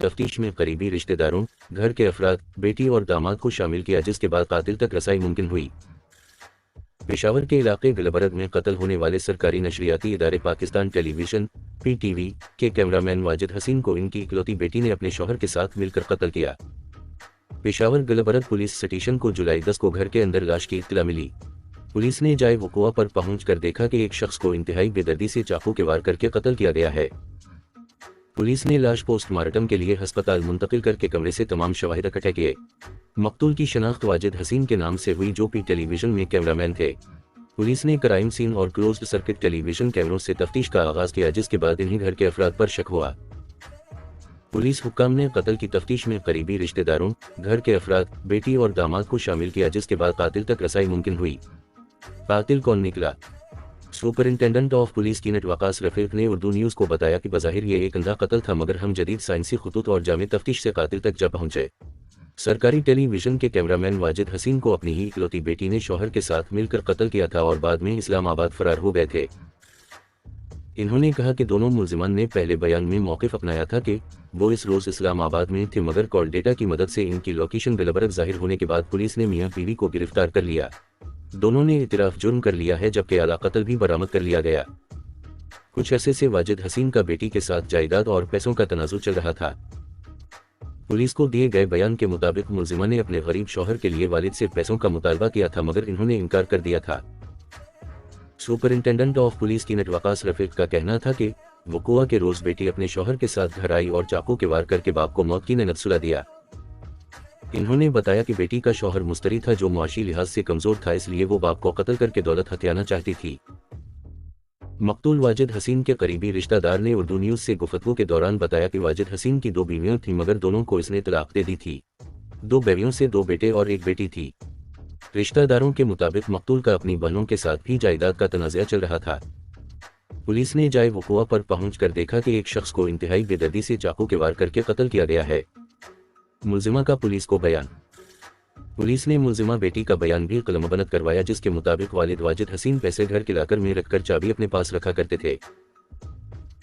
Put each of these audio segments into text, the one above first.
तफ्तीश में करीबी रिश्तेदारों, घर के अफराद, बेटी और दामाद को शामिल किया, जिसके बाद कातिल तक रसाई मुमकिन हुई। पेशावर के इलाके गलबरग में कत्ल होने वाले सरकारी नशरियाती इदारे पाकिस्तान टेलीविजन (PTV) के कैमरामैन वाजिद हसीन को इनकी इकलौती बेटी ने अपने शौहर के साथ मिलकर कत्ल किया। पेशावर गलबरग पुलिस स्टेशन को जुलाई 10 को घर के अंदर लाश की इत्तला मिली। पुलिस ने जाए वक़ुआ पर पहुंचकर देखा कि एक शख्स को इंतहाई बेदर्दी से चाकू के वार करके कत्ल किया गया है। पुलिस ने लाश पोस्टमार्टम के लिए अस्पताल मुंतकिल करके कमरे से तमाम शवाहिद इकट्ठे किए। मकतूल की शनाख्त वाजिद हसीन के नाम से हुई, जो पी टेलीविजन में कैमरामैन थे। पुलिस ने क्राइम सीन और क्लोज्ड सर्किट टेलीविजन कैमरों से तफ्तीश का आगाज किया, जिसके बाद इन्हीं घर के अफराद पर शक हुआ। पुलिस हुक्काम ने कत्ल की तफ्तीश में करीबी रिश्तेदारों, घर के अफराद, बेटी और दामाद को शामिल किया, जिसके बाद कातिल तक रसाई मुमकिन हुई। कातिल कौन निकला? Superintendent of police Keenat Waqas Rafiq ने उर्दू न्यूज़ को बताया कि बज़ाहिर ये एक अंधा कत्ल था, मगर हम जदीद साइंसी खुतूत और जामे तफ्तीश से कातिल तक जा पहुंचे। सरकारी टेलीविजन के कैमरामैन वाजिद हसीन को अपनी ही इकलौती बेटी ने शौहर के साथ मिलकर कत्ल किया था और बाद में इस्लामाबाद फरार हो गए थे। इन्होंने कहा कि दोनों मुल्जिमान ने पहले बयान में मौक़िफ़ अपनाया था कि वो इस रोज़ इस्लामाबाद में थे, मगर कॉल डेटा की मदद से इनकी लोकेशन गलबरग जाहिर होने के बाद पुलिस ने मियां बीवी को गिरफ्तार कर लिया। दोनों ने इतराफ़ जुर्म कर लिया है, जबकि आला कत्ल भी बरामद कर लिया गया। कुछ अरसे से वाजिद हसीन का बेटी के साथ जायदाद और पैसों का तनाज़ुर चल रहा था। पुलिस को दिए गए बयान के मुताबिक मुल्जिमा ने अपने गरीब शौहर के लिए वालिद से पैसों का मुतालबा किया था, मगर इन्होंने इनकार कर दिया था। Superintendent of police Keenat Waqas Rafiq का कहना था कि वक़ुआ के रोज़ बेटी अपने शौहर के साथ घर आई और चाकू के वार करके बाप को मौत की ननद सुला दिया। इन्होंने बताया कि बेटी का शौहर मुस्तरी था, जो मुआशी लिहाज से कमज़ोर था, इसलिए वो बाप को कत्ल करके दौलत हथियाना चाहती थी। मकतूल वाजिद हसीन के करीबी रिश्तेदार ने उर्दू न्यूज़ से गुफ्तगू के दौरान बताया कि वाजिद हसीन की 2 बीवियां थीं, मगर दोनों को इसने तलाक दे दी थी। 2 बीवियों से 2 बेटे और 1 बेटी थी। रिश्तेदारों के मुताबिक मकतूल का अपनी बहनों के साथ भी जायदाद का तनाज़ा चल रहा था। पुलिस ने जाए वक़ुआ पर पहुंचकर देखा कि एक शख्स को इंतहाई बेदर्दी से चाकू के वार करके कत्ल किया गया है। मुल्जिमा का पुलिस को बयान। पुलिस ने मुल्जिमा बेटी का बयान भी कलमबंद करवाया, जिसके मुताबिक वालिद वाजिद हसीन पैसे घर के लाकर में रखकर चाबी अपने पास रखा करते थे।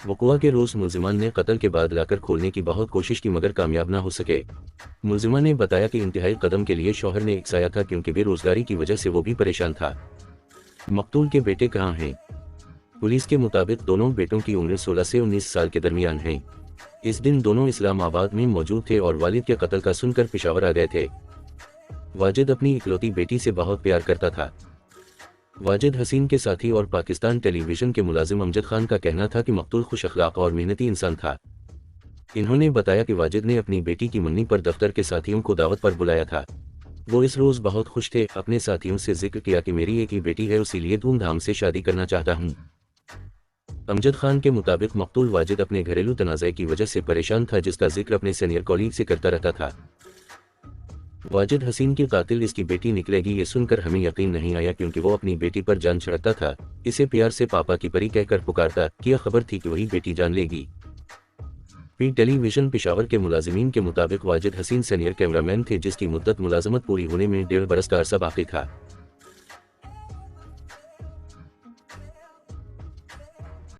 वक़ुआ के रोज़ मुल्जिमान ने कत्ल के बाद लाकर खोलने की बहुत कोशिश की, मगर कामयाब ना हो सके। मुल्जिमा ने बताया कि इंतहाई कदम के लिए शौहर ने इकसाया था, क्योंकि बेरोजगारी की वजह से वो भी परेशान था। मकतूल के बेटे कहाँ हैं? पुलिस के मुताबिक दोनों बेटों की उम्र 16 से 19 साल के दरमियान है। इस दिन दोनों इस्लामाबाद में मौजूद थे और वालिद के कत्ल का सुनकर पेशावर आ गए थे। वाजिद अपनी इकलौती बेटी से बहुत प्यार करता था। वाजिद हसीन के साथी और पाकिस्तान टेलीविजन के मुलाजिम अमजद खान का कहना था कि मकतूल खुश अखलाक और मेहनती इंसान था। इन्होंने बताया कि वाजिद ने अपनी बेटी की मन्नी पर दफ्तर के साथियों को दावत पर बुलाया था। वो इस रोज़ बहुत खुश थे। अपने साथियों से जिक्र किया कि मेरी एक ही बेटी है, इसीलिए धूमधाम से शादी करना चाहता हूँ। अमजद खान के मुताबिक मकतूल वाजिद अपने घरेलू तनाज़े की वजह से परेशान था, जिसका जिक्र अपने सीनियर कॉलीग से करता रहता था। वाजिद हसीन की कातिल इसकी बेटी निकलेगी, ये सुनकर हमें यकीन नहीं आया, क्योंकि वो अपनी बेटी पर जान चढ़ता था। इसे प्यार से पापा की परी कहकर पुकारता, क्या खबर थी कि वही बेटी जान लेगी। पी टेलीविजन पेशावर के मुलाजिमीन के मुताबिक वाजिद हसीन सीनियर कैमरामैन थे, जिसकी मुद्दत मुलाजमत पूरी होने में 1.5 बरस का अरसा बाकी था।